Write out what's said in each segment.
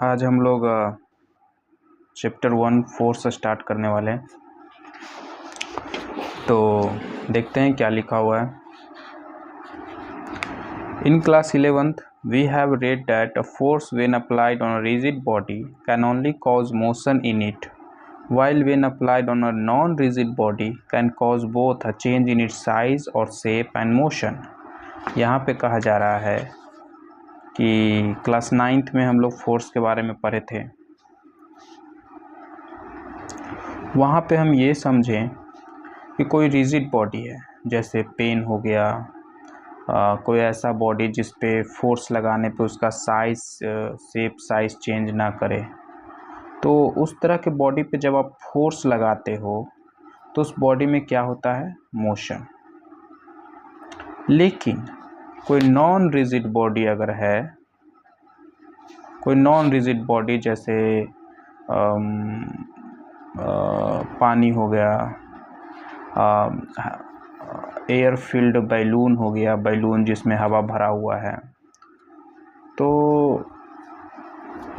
आज हम लोग चैप्टर 1 फोर्स स्टार्ट करने वाले हैं। तो देखते हैं क्या लिखा हुआ है। In class 11th we have read that a force when applied on a rigid body can only cause motion in it, while when applied on a non-rigid body can cause both a change in its size or shape and motion। यहाँ पे कहा जा रहा है कि class 9th में हम लोग फोर्स के बारे में पढ़े थे। वहाँ पे हम ये समझें कि कोई रिजिड बॉडी है, जैसे पेन हो गया, कोई ऐसा बॉडी जिस पे फोर्स लगाने पे उसका साइज शेप साइज चेंज ना करे, तो उस तरह के बॉडी पे जब आप फोर्स लगाते हो तो उस बॉडी में क्या होता है, मोशन। लेकिन कोई नॉन रिजिड बॉडी अगर है, कोई नॉन रिजिड बॉडी जैसे पानी हो गया, एयर फील्ड बैलून हो गया, बैलून जिसमें हवा भरा हुआ है, तो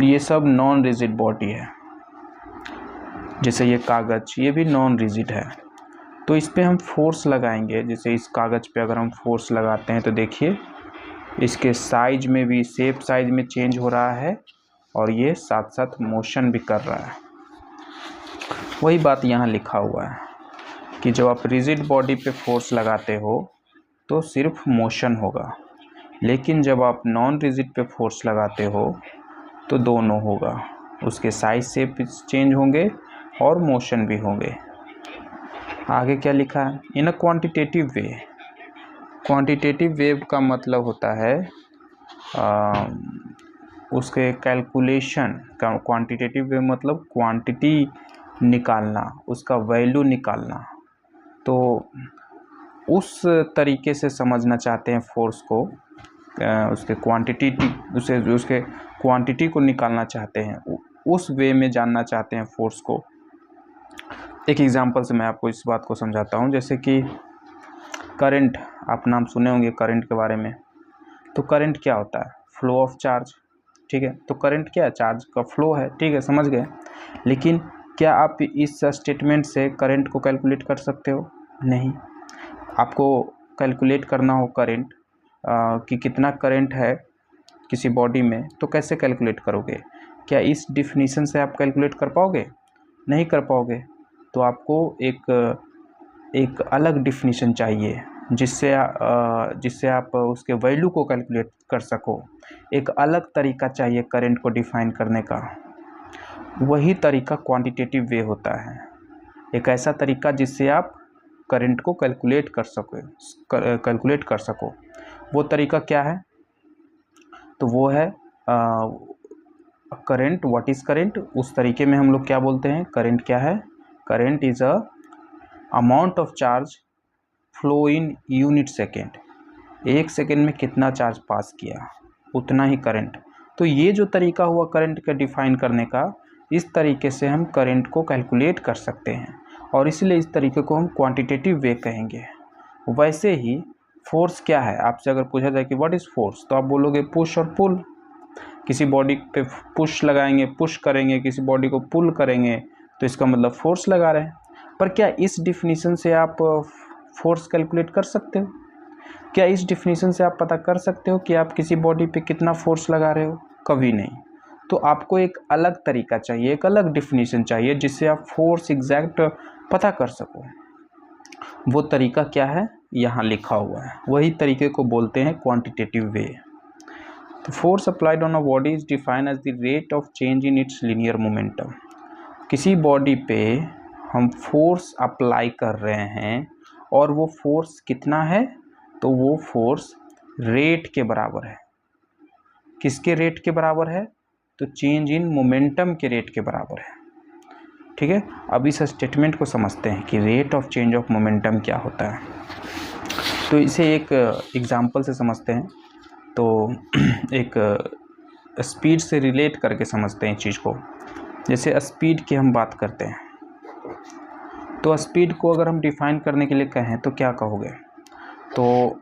ये सब नॉन रिजिड बॉडी है। जैसे ये कागज़, ये भी नॉन रिजिड है। तो इस पे हम फोर्स लगाएंगे। जैसे इस कागज़ पे अगर हम फोर्स लगाते हैं तो देखिए इसके साइज में भी, शेप साइज में चेंज हो रहा है और ये साथ साथ मोशन भी कर रहा है। वही बात यहाँ लिखा हुआ है कि जब आप रिजिड बॉडी पे फोर्स लगाते हो तो सिर्फ मोशन होगा, लेकिन जब आप नॉन रिजिड पे फोर्स लगाते हो तो दोनों होगा, उसके साइज से चेंज होंगे और मोशन भी होंगे। आगे क्या लिखा है, in a quantitative way. Quantitative wave का मतलब होता है उसके कैलकुलेशन का। क्वांटिटेटिव वेव मतलब क्वांटिटी निकालना, उसका वैल्यू निकालना। तो उस तरीके से समझना चाहते हैं फोर्स को, उसके क्वांटिटी को निकालना चाहते हैं, उस वे में जानना चाहते हैं फोर्स को। एक एग्जांपल से मैं आपको इस बात को समझाता हूँ। जैसे कि करंट, आप नाम सुने होंगे करंट के बारे में। तो करंट क्या होता है, फ्लो ऑफ चार्ज, ठीक है। तो करंट क्या है, चार्ज का फ्लो है, ठीक है, समझ गए। लेकिन क्या आप इस स्टेटमेंट से करंट को कैलकुलेट कर सकते हो? नहीं। आपको कैलकुलेट करना हो करंट कि कितना करंट है किसी बॉडी में, तो कैसे कैलकुलेट करोगे? क्या इस डिफिनीशन से आप कैलकुलेट कर पाओगे? नहीं कर पाओगे। तो आपको एक अलग डिफिनीशन चाहिए जिससे आप उसके वैल्यू को कैलकुलेट कर सको। एक अलग तरीका चाहिए करंट को डिफाइन करने का। वही तरीका क्वांटिटेटिव वे होता है। एक ऐसा तरीका जिससे आप करंट को कैलकुलेट कर सको। वो तरीका क्या है? तो वो है करंट। What is current? उस तरीके में हम लोग क्या बोलते हैं, करंट क्या है? Current is a amount of charge flow in unit second. एक सेकेंड में कितना चार्ज पास किया, उतना ही करंट। तो ये जो तरीका हुआ करंट का डिफाइन करने का, इस तरीके से हम करंट को कैलकुलेट कर सकते हैं और इसलिए इस तरीके को हम क्वांटिटेटिव वे कहेंगे। वैसे ही फोर्स क्या है, आपसे अगर पूछा जाए कि व्हाट इज़ फोर्स, तो आप बोलोगे पुश और पुल। किसी बॉडी पे पुश लगाएंगे, पुश करेंगे, किसी बॉडी को पुल करेंगे, तो इसका मतलब फोर्स लगा रहे हैं। पर क्या इस डिफिनीशन से आप फोर्स कैलकुलेट कर सकते हो? क्या इस डिफिनीशन से आप पता कर सकते हो कि आप किसी बॉडी पे कितना फोर्स लगा रहे हो? कभी नहीं। तो आपको एक अलग तरीका चाहिए, एक अलग डिफिनीशन चाहिए जिससे आप फोर्स एग्जैक्ट पता कर सको। वो तरीका क्या है, यहाँ लिखा हुआ है। वही तरीके को बोलते हैं क्वांटिटेटिव वे। तो force applied on a body is defined as the rate of change in its linear momentum. किसी बॉडी पे हम फोर्स अप्लाई कर रहे हैं और वो फोर्स कितना है, तो वो फोर्स रेट के बराबर है। किसके रेट के बराबर है? तो चेंज इन मोमेंटम के रेट के बराबर है, ठीक है। अब इस स्टेटमेंट को समझते हैं कि rate of change of momentum क्या होता है। तो इसे एक एग्जांपल से समझते हैं। तो एक स्पीड से रिलेट करके समझते हैं चीज़ को। जैसे स्पीड की हम बात करते हैं, तो स्पीड को अगर हम डिफाइन करने के लिए कहें तो क्या कहोगे? तो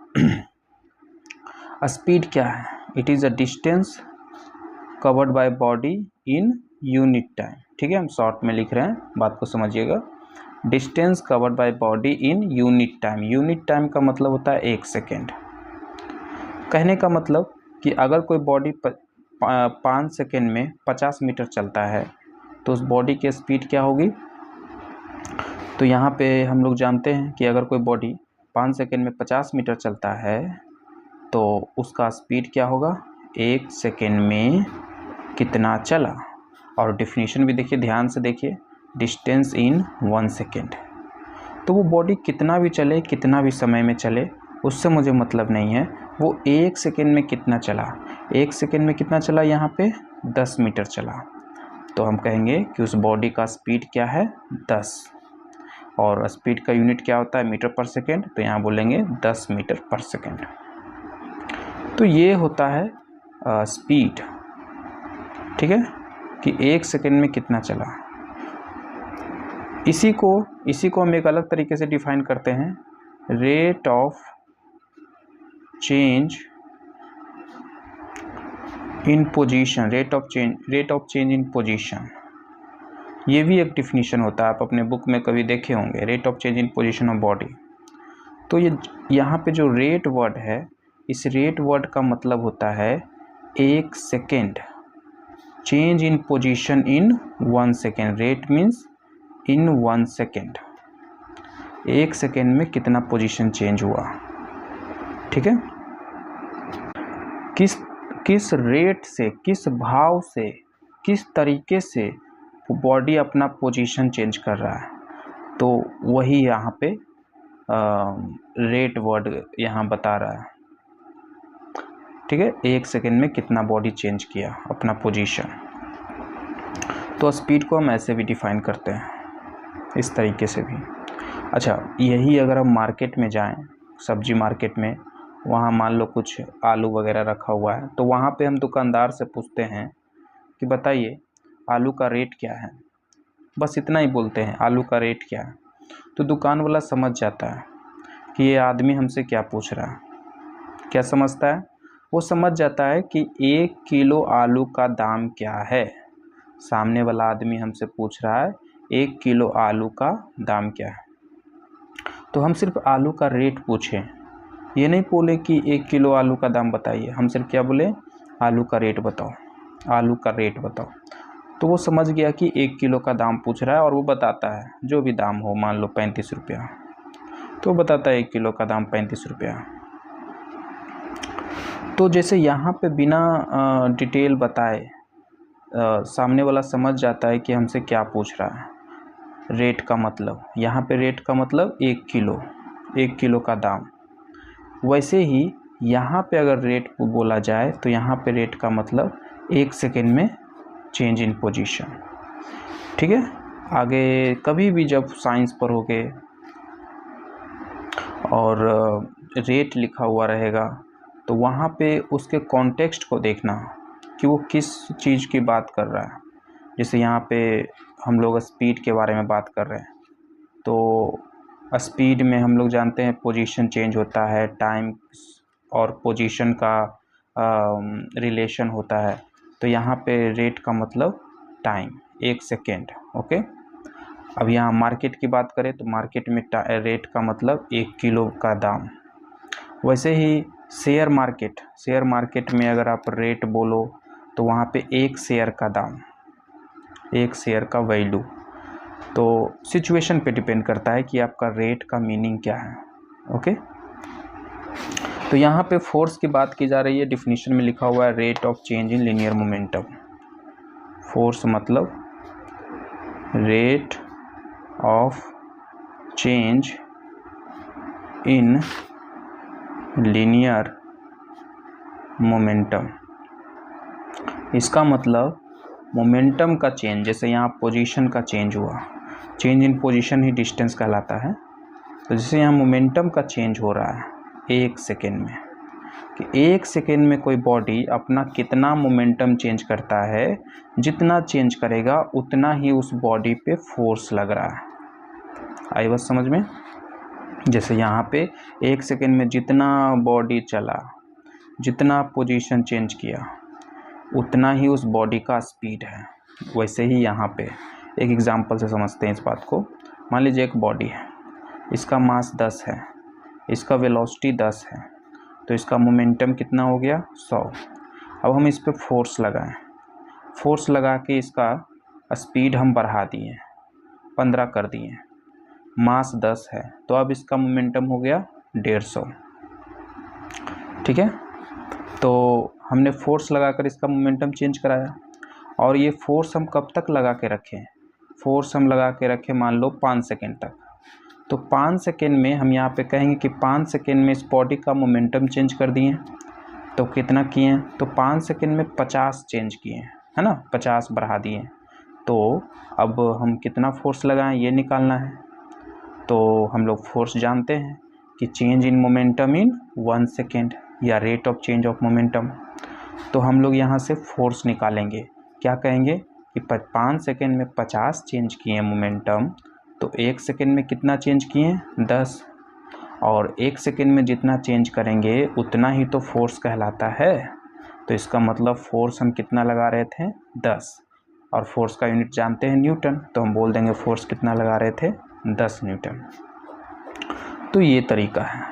स्पीड क्या है? It is a distance covered by body in unit time. ठीक है, हम शॉर्ट में लिख रहे हैं, बात को समझिएगा। Distance covered by body in unit time. Unit time का मतलब होता है 1 सेकेंड। कहने का मतलब कि अगर कोई बॉडी 5 सेकेंड में 50 मीटर चलता है तो उस बॉडी की स्पीड क्या होगी। तो यहाँ पे हम लोग जानते हैं कि अगर कोई बॉडी 5 सेकेंड में 50 मीटर चलता है तो उसका स्पीड क्या होगा, 1 सेकेंड में कितना चला। और डिफिनीशन भी देखिए, ध्यान से देखिए, डिस्टेंस इन 1 सेकेंड। तो वो बॉडी कितना भी चले, कितना भी समय में चले, उससे मुझे मतलब नहीं है, वो 1 सेकेंड में कितना चला। 1 सेकेंड में कितना चला, यहाँ पे 10 मीटर चला, तो हम कहेंगे कि उस बॉडी का स्पीड क्या है, 10। और स्पीड का यूनिट क्या होता है, मीटर पर सेकेंड, तो यहाँ बोलेंगे 10 मीटर पर सेकेंड। तो ये होता है स्पीड। ठीक है, कि 1 सेकेंड में कितना चला। इसी को हम एक अलग तरीके से डिफाइन करते हैं, rate of change in position. Rate of change in position, ये भी एक डिफिनीशन होता है, आप अपने बुक में कभी देखे होंगे, rate of change in position of body. तो ये यहाँ पे जो रेट वर्ड है, इस रेट वर्ड का मतलब होता है 1 second, change in position in 1 second. Rate means in 1 second, 1 second में कितना पोजीशन चेंज हुआ। ठीक है, किस रेट से, किस भाव से, किस तरीके से बॉडी अपना पोजीशन चेंज कर रहा है, तो वही यहाँ पे रेट वर्ड यहाँ बता रहा है। ठीक है, 1 सेकेंड में कितना बॉडी चेंज किया अपना पोजीशन। तो स्पीड को हम ऐसे भी डिफाइन करते हैं, इस तरीके से भी। अच्छा, यही अगर हम मार्केट में जाएं, सब्जी मार्केट में, वहाँ मान लो कुछ आलू वगैरह रखा हुआ है, तो वहाँ पे हम दुकानदार से पूछते हैं कि बताइए आलू का रेट क्या है। बस इतना ही बोलते हैं, आलू का रेट क्या है। तो दुकान वाला समझ जाता है कि ये आदमी हमसे क्या पूछ रहा है। क्या समझता है, वो समझ जाता है कि 1 किलो आलू का दाम क्या है। सामने वाला आदमी हमसे पूछ रहा है 1 किलो आलू का दाम क्या है, तो हम सिर्फ आलू का रेट पूछें, ये नहीं बोले कि 1 किलो आलू का दाम बताइए। हम सिर्फ क्या बोले, आलू का रेट बताओ, आलू का रेट बताओ। तो वो समझ गया कि 1 किलो का दाम पूछ रहा है, और वो बताता है जो भी दाम हो, मान लो 35 रुपया, तो वो बताता है 1 किलो का दाम 35 रुपया। तो जैसे यहाँ पे बिना डिटेल बताए सामने वाला समझ जाता है कि हमसे क्या पूछ रहा है। रेट का मतलब, यहाँ पे रेट का मतलब 1 किलो का दाम। वैसे ही यहाँ पे अगर रेट बोला जाए तो यहाँ पे रेट का मतलब 1 सेकेंड में चेंज इन पोजीशन। ठीक है, आगे कभी भी जब साइंस पढ़ोगे और रेट लिखा हुआ रहेगा तो वहाँ पे उसके कॉन्टेक्स्ट को देखना कि वो किस चीज़ की बात कर रहा है। जैसे यहाँ पे हम लोग स्पीड के बारे में बात कर रहे हैं, तो स्पीड में हम लोग जानते हैं पोजीशन चेंज होता है, टाइम और पोजीशन का रिलेशन होता है। तो यहाँ पे रेट का मतलब टाइम, 1 सेकेंड। ओके, अब यहाँ मार्केट की बात करें तो मार्केट में रेट का मतलब 1 किलो का दाम। वैसे ही शेयर मार्केट में अगर आप रेट बोलो तो वहाँ पे 1 शेयर का दाम, 1 शेयर का वैल्यू। तो सिचुएशन पे डिपेंड करता है कि आपका रेट का मीनिंग क्या है। ओके, तो यहाँ पे फोर्स की बात की जा रही है। डिफिनीशन में लिखा हुआ है rate of change in linear momentum. Force मतलब rate of change in linear momentum. इसका मतलब मोमेंटम का चेंज, जैसे यहाँ पोजीशन का चेंज हुआ, change in position he distance कहलाता है। तो जैसे यहाँ मोमेंटम का चेंज हो रहा है 1 सेकेंड में, कि 1 सेकेंड में कोई बॉडी अपना कितना मोमेंटम चेंज करता है, जितना चेंज करेगा उतना ही उस बॉडी पे फोर्स लग रहा है। आई बात समझ में। जैसे यहाँ पे 1 सेकेंड में जितना बॉडी चला, जितना पोजीशन चेंज किया, उतना ही उस बॉडी का स्पीड है। वैसे ही यहाँ पे एक एग्जांपल से समझते हैं इस बात को। मान लीजिए एक बॉडी है, इसका मास 10 है, इसका वेलोसिटी 10 है, तो इसका मोमेंटम कितना हो गया 100। अब हम इस पे फोर्स लगाएं, फोर्स लगा के इसका स्पीड हम बढ़ा दिए, 15 कर दिए, मास 10 है, तो अब इसका मोमेंटम हो गया 150। ठीक है, तो हमने फोर्स लगाकर इसका मोमेंटम चेंज कराया। और ये फोर्स हम कब तक लगा के रखें? फोर्स हम लगा के रखें मान लो 5 सेकेंड तक। तो 5 सेकेंड में हम यहाँ पे कहेंगे कि 5 सेकेंड में इस बॉडी का मोमेंटम चेंज कर दिए। तो कितना किए हैं? तो 5 सेकेंड में 50 चेंज किए हैं, है ना, 50 बढ़ा दिए। तो अब हम कितना फोर्स लगाएं ये निकालना है। तो हम लोग फोर्स जानते हैं कि change in momentum in 1 second या rate of change of momentum. तो हम लोग यहाँ से फोर्स निकालेंगे, क्या कहेंगे कि 5 सेकेंड में 50 चेंज किए मोमेंटम, तो 1 सेकेंड में कितना चेंज किए? 10। और 1 सेकेंड में जितना चेंज करेंगे उतना ही तो फोर्स कहलाता है। तो इसका मतलब फोर्स हम कितना लगा रहे थे? 10। और फोर्स का यूनिट जानते हैं न्यूटन, तो हम बोल देंगे फोर्स कितना लगा रहे थे? 10 न्यूटन। तो ये तरीका है,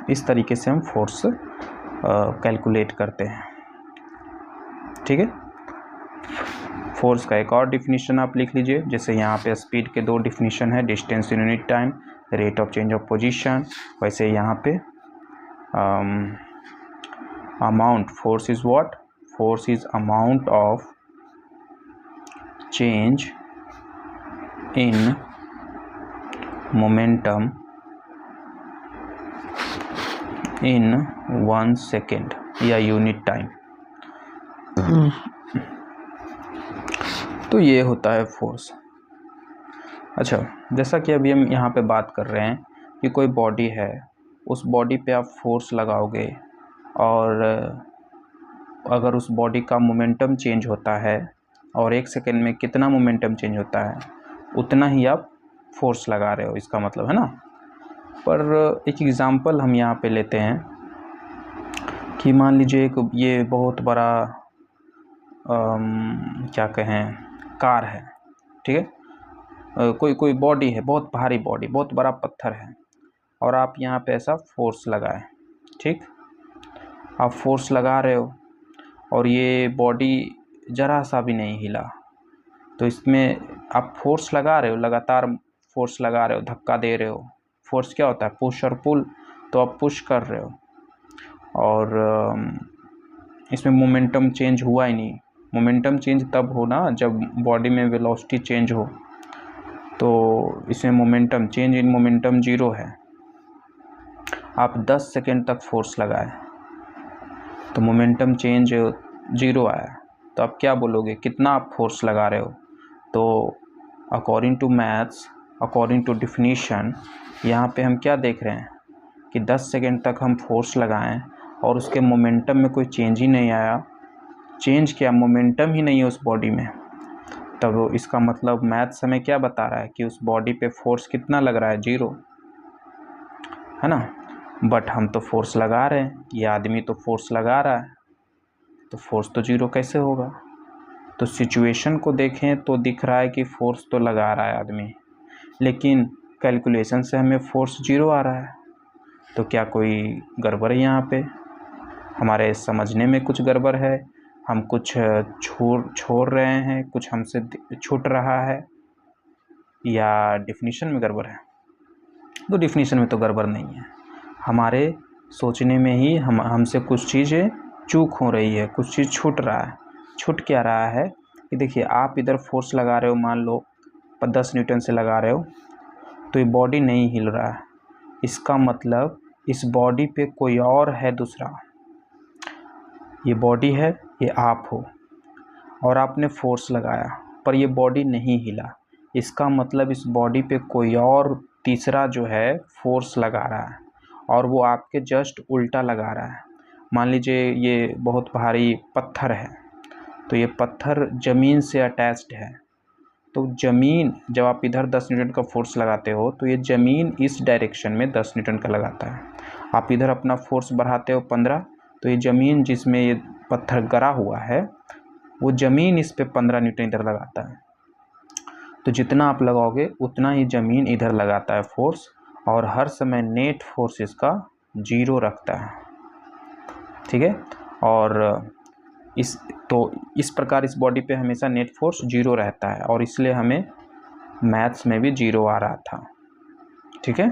इस तरीके से हम फोर्स कैलकुलेट करते हैं। ठीक है, फोर्स का एक और डिफिनीशन आप लिख लीजिए। जैसे यहाँ पे स्पीड के 2 डिफिनीशन है, distance in unit time, rate of change of position. वैसे यहाँ पे amount, force is what? Force is amount of change in momentum in 1 second या यूनिट टाइम। तो ये होता है फोर्स। अच्छा, जैसा कि अभी हम यहाँ पे बात कर रहे हैं कि कोई बॉडी है, उस बॉडी पे आप फोर्स लगाओगे और अगर उस बॉडी का मोमेंटम चेंज होता है और 1 सेकेंड में कितना मोमेंटम चेंज होता है उतना ही आप फोर्स लगा रहे हो, इसका मतलब है ना। पर एक एग्ज़ाम्पल हम यहाँ पे लेते हैं कि मान लीजिए एक ये बहुत बड़ा क्या कहें, कार है, ठीक है, कोई बॉडी है, बहुत भारी बॉडी, बहुत बड़ा पत्थर है, और आप यहाँ पे ऐसा फोर्स लगाए। ठीक, आप फोर्स लगा रहे हो और ये बॉडी ज़रा सा भी नहीं हिला, तो इसमें आप फोर्स लगा रहे हो, लगातार फोर्स लगा रहे हो, धक्का दे रहे हो। फोर्स क्या होता है? पुश और पुल। तो आप पुश कर रहे हो और इसमें मोमेंटम चेंज हुआ ही नहीं। मोमेंटम चेंज तब हो ना जब बॉडी में वेलोसिटी चेंज हो, तो इसमें मोमेंटम, चेंज इन मोमेंटम 0 है। आप 10 सेकेंड तक फोर्स लगाए तो मोमेंटम चेंज 0 आया, तो आप क्या बोलोगे, कितना आप फोर्स लगा रहे हो? तो according to maths, according to definition, यहाँ पे हम क्या देख रहे हैं कि 10 सेकेंड तक हम फोर्स लगाएं और उसके मोमेंटम में कोई चेंज ही नहीं आया। चेंज क्या? मोमेंटम ही नहीं है उस बॉडी में। तब इसका मतलब मैथ्स हमें क्या बता रहा है कि उस बॉडी पे फोर्स कितना लग रहा है? 0, है ना। बट हम तो फोर्स लगा रहे हैं, ये आदमी तो फोर्स लगा रहा है, तो फोर्स तो 0 कैसे होगा? तो सिचुएशन को देखें तो दिख रहा है कि फोर्स तो लगा रहा है आदमी, लेकिन कैलकुलेशन से हमें फोर्स 0 आ रहा है। तो क्या कोई गड़बड़ है यहाँ पे? हमारे समझने में कुछ गड़बड़ है, हम कुछ छोड़ रहे हैं, कुछ हमसे छूट रहा है, या डिफिनीशन में गड़बड़ है? तो डिफिनीशन में तो गड़बड़ नहीं है, हमारे सोचने में ही हमसे कुछ चीज़ें चूक हो रही है, कुछ चीज़ छूट रहा है। छूट क्या रहा है कि देखिए, आप इधर फोर्स लगा रहे हो, मान लो 10 न्यूटन से लगा रहे हो, तो ये बॉडी नहीं हिल रहा है। इसका मतलब इस बॉडी पे कोई और है दूसरा। ये बॉडी है, ये आप हो, और आपने फोर्स लगाया पर ये बॉडी नहीं हिला। इसका मतलब इस बॉडी पे कोई और तीसरा जो है फोर्स लगा रहा है, और वो आपके जस्ट उल्टा लगा रहा है। मान लीजिए ये बहुत भारी पत्थर है, तो ये पत्थर ज़मीन से अटैच्ड है, तो ज़मीन, जब आप इधर 10 न्यूटन का फोर्स लगाते हो तो ये ज़मीन इस डायरेक्शन में 10 न्यूटन का लगाता है। आप इधर अपना फोर्स बढ़ाते हो 15, तो ये ज़मीन जिसमें ये पत्थर गड़ा हुआ है, वो ज़मीन इस पे 15 न्यूटन इधर लगाता है। तो जितना आप लगाओगे उतना ही ज़मीन इधर लगाता है फोर्स, और हर समय नेट फोर्स इसका 0 रखता है। ठीक है, और इस प्रकार इस बॉडी पे हमेशा नेट फोर्स 0 रहता है, और इसलिए हमें मैथ्स में भी 0 आ रहा था। ठीक है,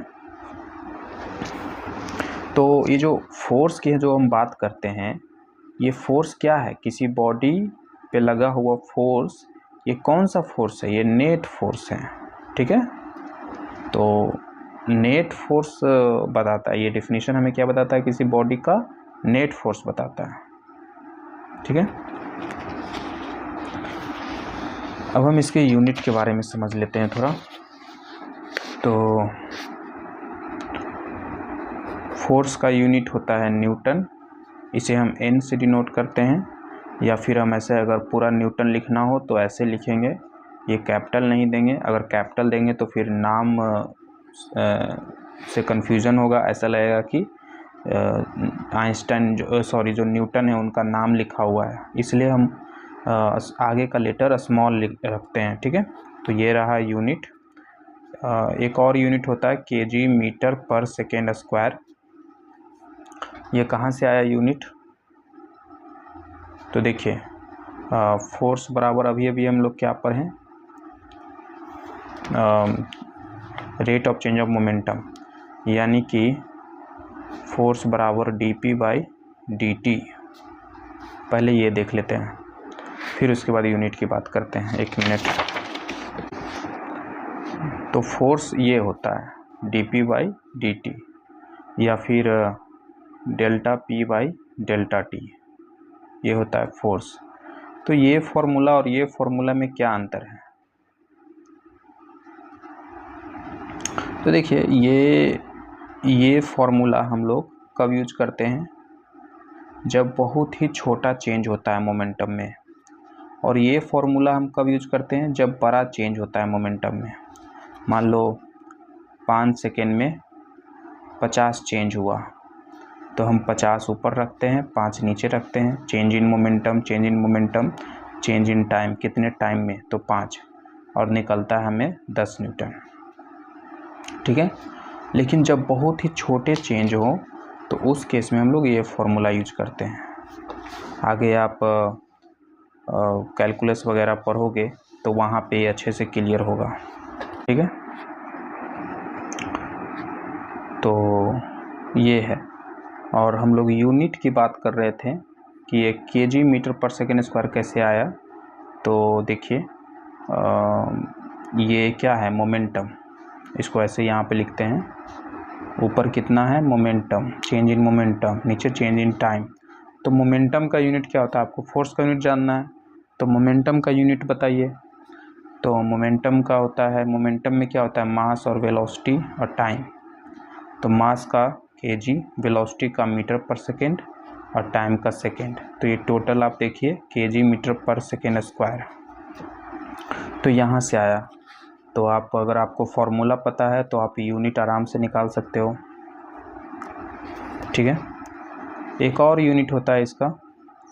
तो ये जो फोर्स की जो हम बात करते हैं, ये फोर्स क्या है? किसी बॉडी पे लगा हुआ फोर्स, ये कौन सा फोर्स है? ये नेट फोर्स है। ठीक है, तो नेट फोर्स बताता है, ये डेफिनेशन हमें क्या बताता है? किसी बॉडी का नेट फोर्स बताता है। ठीक है, अब हम इसके यूनिट के बारे में समझ लेते हैं थोड़ा। तो फोर्स का यूनिट होता है न्यूटन, इसे हम एन से डिनोट करते हैं, या फिर हम ऐसे अगर पूरा न्यूटन लिखना हो तो ऐसे लिखेंगे, ये कैपिटल नहीं देंगे। अगर कैपिटल देंगे तो फिर नाम से कन्फ्यूज़न होगा, ऐसा लगेगा कि आइंस्टाइन जो न्यूटन है उनका नाम लिखा हुआ है, इसलिए हम आगे का लेटर स्मॉल रखते हैं। ठीक है, तो ये रहा यूनिट। एक और यूनिट होता है केजी मीटर पर सेकेंड स्क्वायर। ये कहाँ से आया यूनिट? तो देखिए, फोर्स बराबर अभी हम लोग क्या पर हैं? Rate of change of momentum, यानी कि फोर्स बराबर dp बाई dt। पहले ये देख लेते हैं, फिर उसके बाद यूनिट की बात करते हैं। एक मिनट। तो फोर्स ये होता है dp बाई dt, या फिर delta p by delta t, ये होता है फोर्स। तो ये फॉर्मूला और ये फॉर्मूला में क्या अंतर है? तो देखिए, ये फॉर्मूला हम लोग कब यूज करते हैं? जब बहुत ही छोटा चेंज होता है मोमेंटम में। और ये फॉर्मूला हम कब यूज करते हैं? जब बड़ा चेंज होता है मोमेंटम में। मान लो 5 सेकेंड में 50 चेंज हुआ, तो हम 50 ऊपर रखते हैं, 5 नीचे रखते हैं। Change in momentum, change in momentum, change in time, कितने टाइम में? तो 5, और निकलता है हमें 10 न्यूटन। ठीक है, लेकिन जब बहुत ही छोटे चेंज हो तो उस केस में हम लोग ये फॉर्मूला यूज करते हैं। आगे आप कैलकुलस वगैरह पढ़ोगे तो वहाँ पे अच्छे से क्लियर होगा। ठीक है, तो ये है। और हम लोग यूनिट की बात कर रहे थे कि ये केजी मीटर पर सेकेंड स्क्वायर कैसे आया। तो देखिए, ये क्या है? मोमेंटम। इसको ऐसे यहाँ पे लिखते हैं, ऊपर कितना है? मोमेंटम, चेंज इन मोमेंटम, नीचे चेंज इन टाइम। तो मोमेंटम का यूनिट क्या होता है? आपको फोर्स का यूनिट जानना है, तो मोमेंटम का यूनिट बताइए। तो मोमेंटम का होता है, मोमेंटम में क्या होता है? मास और वेलोसिटी और टाइम। तो मास का केजी, वेलोसिटी का मीटर पर सेकेंड, और टाइम का सेकेंड। तो ये टोटल आप देखिए केजी मीटर पर सेकेंड स्क्वायर। तो यहाँ से आया। तो आप अगर आपको फॉर्मूला पता है तो आप यूनिट आराम से निकाल सकते हो। ठीक है, एक और यूनिट होता है इसका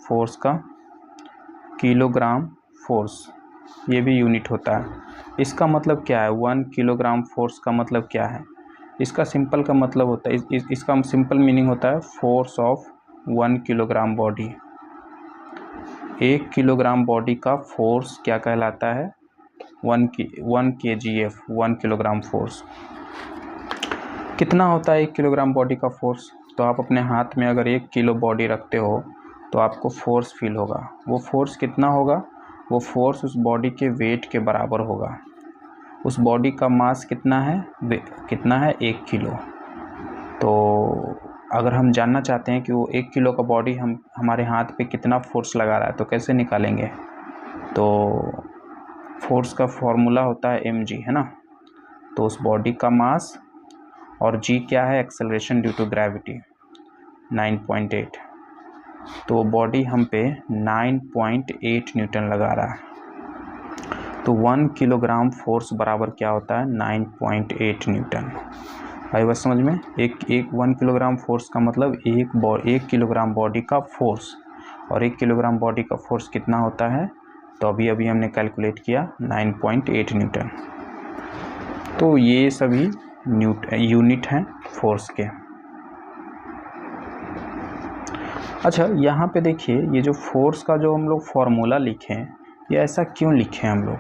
फोर्स का, किलोग्राम फोर्स। ये भी यूनिट होता है। इसका मतलब क्या है? 1 किलोग्राम फोर्स का मतलब क्या है? इसका सिंपल का मतलब होता है, इसका सिंपल मीनिंग होता है force of 1 kilogram body. 1 kilogram body का फोर्स क्या कहलाता है? 1 kgf, 1 किलोग्राम फोर्स। कितना होता है 1 किलोग्राम बॉडी का फोर्स? तो आप अपने हाथ में अगर 1 किलो बॉडी रखते हो तो आपको फोर्स फील होगा। वो फोर्स कितना होगा? वो फोर्स उस बॉडी के वेट के बराबर होगा। उस बॉडी का मास कितना है? कितना है? 1 किलो। तो अगर हम जानना चाहते हैं कि वो 1 किलो का बॉडी हमारे हाथ पे कितना फोर्स लगा रहा है, तो कैसे निकालेंगे? तो फोर्स का फॉर्मूला होता है mg, है ना। तो उस बॉडी का मास, और g क्या है? Acceleration due to gravity, 9.8। तो बॉडी हम पे 9.8 न्यूटन लगा रहा है। तो 1 किलोग्राम फोर्स बराबर क्या होता है? 9.8 न्यूटन। भाई बस समझ में, एक 1 किलोग्राम फोर्स का मतलब 1 किलोग्राम बॉडी का फोर्स, और 1 किलोग्राम बॉडी का फोर्स कितना होता है, तो अभी हमने कैलकुलेट किया 9.8 न्यूटन। तो ये सभी यूनिट हैं फोर्स के। अच्छा, यहाँ पे देखिए ये जो फोर्स का जो हम लोग फॉर्मूला लिखे हैं, ये ऐसा क्यों लिखे हैं हम लोग?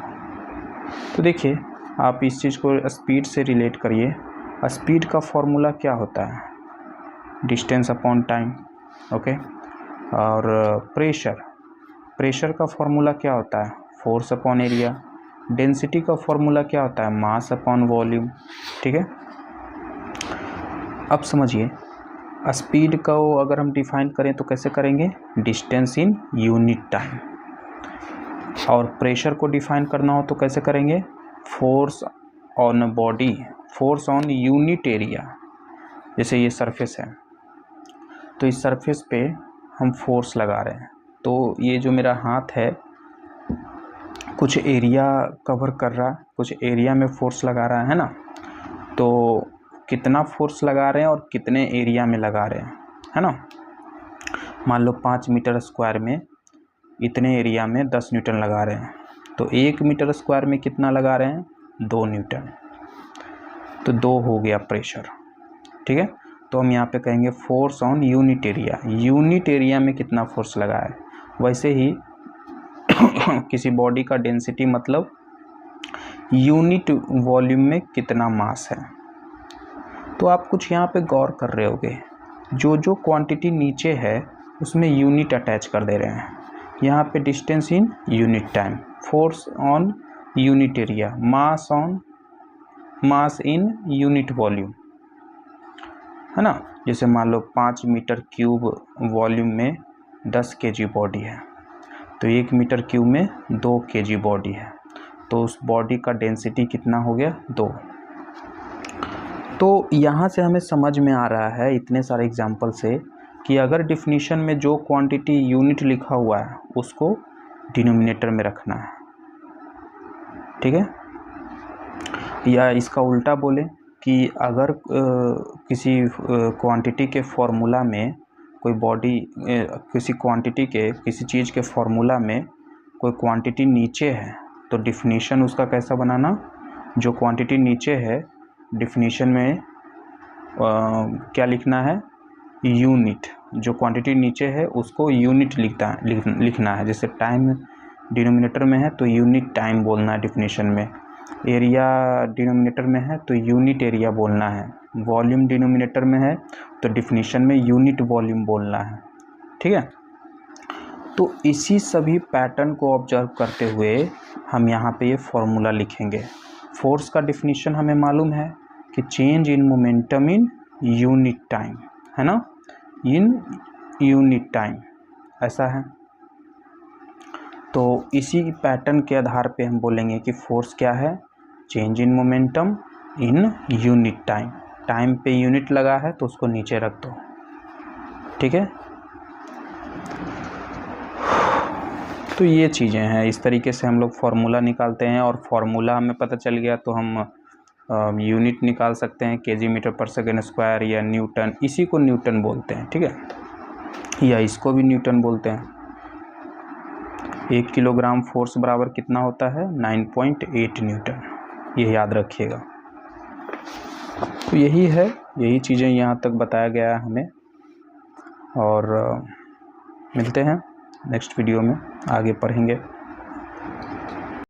तो देखिए आप इस चीज़ को स्पीड से रिलेट करिए। स्पीड का फॉर्मूला क्या होता है? Distance upon time, okay. और प्रेशर का फॉर्मूला क्या होता है? Force upon area. डेंसिटी का फॉर्मूला क्या होता है? मास अपॉन वॉल्यूम, ठीक है। अब समझिए, स्पीड को अगर हम डिफाइन करें तो कैसे करेंगे? Distance in unit time. और प्रेशर को डिफाइन करना हो तो कैसे करेंगे? Force on body, force on unit area. जैसे ये सरफेस है, तो इस सरफेस पे हम फोर्स लगा रहे हैं, तो ये जो मेरा हाथ है कुछ एरिया कवर कर रहा है, कुछ एरिया में फोर्स लगा रहा है ना। तो कितना फोर्स लगा रहे हैं और कितने एरिया में लगा रहे हैं, है ना। मान लो 5 मीटर स्क्वायर में इतने एरिया में 10 न्यूटन लगा रहे हैं, तो 1 मीटर स्क्वायर में कितना लगा रहे हैं? 2 न्यूटन। तो 2 हो गया प्रेशर, ठीक है। तो हम यहाँ पे कहेंगे force on unit area. Unit area में कितना फोर्स लगा है। वैसे ही किसी बॉडी का डेंसिटी मतलब यूनिट वॉल्यूम में कितना मास है। तो आप कुछ यहाँ पे गौर कर रहे होगे, जो क्वांटिटी नीचे है उसमें यूनिट अटैच कर दे रहे हैं। यहाँ पे distance in unit time, force on unit area, mass in unit volume, है ना। जैसे मान लो 5 मीटर क्यूब वॉल्यूम में 10 kg बॉडी है, तो 1 मीटर क्यूब में 2 kg बॉडी है, तो उस बॉडी का डेंसिटी कितना हो गया? 2। तो यहाँ से हमें समझ में आ रहा है इतने सारे एग्जाम्पल से कि अगर डिफिनीशन में जो क्वांटिटी यूनिट लिखा हुआ है उसको डिनोमिनेटर में रखना है, ठीक है। या इसका उल्टा बोले कि अगर किसी क्वांटिटी के फॉर्मूला में कोई बॉडी, किसी क्वांटिटी के किसी चीज़ के फॉर्मूला में कोई क्वांटिटी नीचे है, तो डिफिनीशन उसका कैसा बनाना? जो क्वांटिटी नीचे है डिफिनीशन में क्या लिखना है? यूनिट। जो क्वांटिटी नीचे है उसको यूनिट लिखना है। जैसे टाइम डिनोमिनेटर में है तो यूनिट टाइम बोलना है डिफिनीशन में। एरिया डिनोमिनेटर में है तो यूनिट एरिया बोलना है। वॉल्यूम डिनोमिनेटर में है तो डिफिनीशन में यूनिट वॉल्यूम बोलना है, ठीक है। तो इसी सभी पैटर्न को ऑब्जर्व करते हुए हम यहाँ पे ये फॉर्मूला लिखेंगे। फोर्स का डिफिनीशन हमें मालूम है कि change in momentum in unit time, है ना, इन यूनिट टाइम, ऐसा है। तो इसी पैटर्न के आधार पे हम बोलेंगे कि फोर्स क्या है? Change in momentum in unit time. Time पे यूनिट लगा है तो उसको नीचे रख दो, ठीक है। तो ये चीज़ें हैं, इस तरीके से हम लोग फार्मूला निकालते हैं, और फार्मूला हमें पता चल गया तो हम यूनिट निकाल सकते हैं, केजी मीटर पर सेकेंड स्क्वायर या न्यूटन। इसी को न्यूटन बोलते हैं, ठीक है, या इसको भी न्यूटन बोलते हैं। 1 किलोग्राम फोर्स बराबर कितना होता है? 9.8 न्यूटन, ये याद रखिएगा। तो यही है, यही चीज़ें यहाँ तक बताया गया है हमें, और मिलते हैं नेक्स्ट वीडियो में, आगे पढ़ेंगे।